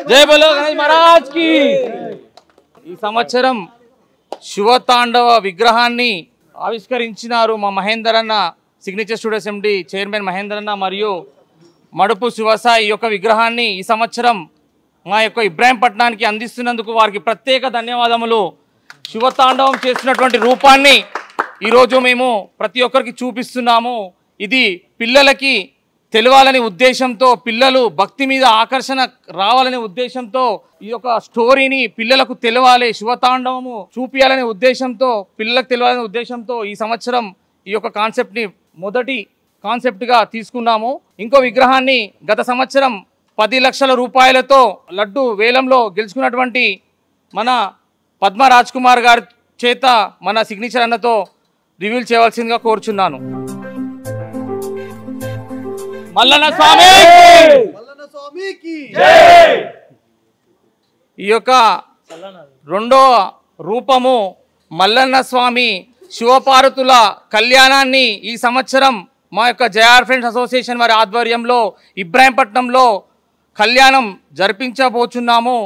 జై బోలో గణేష్ మహారాజ్ కి। ఈ సంవత్సరం శివతాండవ విగ్రహాన్ని ఆవిష్కరించినారు మా మహేందర్ అన్న, సిగ్నేచర్ స్టూడియోస్ ఎండి చైర్మన్ మహేందర్ అన్న మరియు మడుపు శివసాయి। ఈ యొక్క విగ్రహాన్ని ఈ సంవత్సరం మా యొక్క ఇబ్రాహీంపట్నానికి అందిస్తున్నందుకు వారికి ప్రత్యేక ధన్యవాదములు। శివతాండవం చేస్తున్నటువంటి రూపాన్ని ఈరోజు మేము ప్రతి ఒక్కరికి చూపిస్తున్నాము। ఇది పిల్లలకి తెలవాలనే ఉద్దేశంతో, పిల్లలు భక్తి మీద ఆకర్షణ రావాలనే ఉద్దేశంతో ఈ యొక్క స్టోరీని పిల్లలకు తెలవాలి, శివతాండవము చూపించాలనే ఉద్దేశంతో, పిల్లలకు తెలవాలనే ఉద్దేశంతో ఈ సంవత్సరం ఈ యొక్క కాన్సెప్ట్ని మొదటి కాన్సెప్ట్గా తీసుకున్నాము। ఇంకో విగ్రహాన్ని గత సంవత్సరం 10 లక్షల రూపాయలతో లడ్డు వేలంలో గెలుచుకున్నటువంటి మన పద్మ రాజ్ కుమార్ గారి చేత మన సిగ్నేచర్ అన్నతో రివీల్ చేయవలసిందిగా కోరుచున్నాను। మల్లన్న స్వామికి ఈ యొక్క రెండో రూపము మల్లన్న స్వామి శివపార్వతుల కళ్యాణాన్ని ఈ సంవత్సరం మా యొక్క జేఆర్ ఫ్రెండ్స్ అసోసియేషన్ వారి ఆధ్వర్యంలో ఇబ్రాహీంపట్నంలో కళ్యాణం జరిపించబోచున్నాము।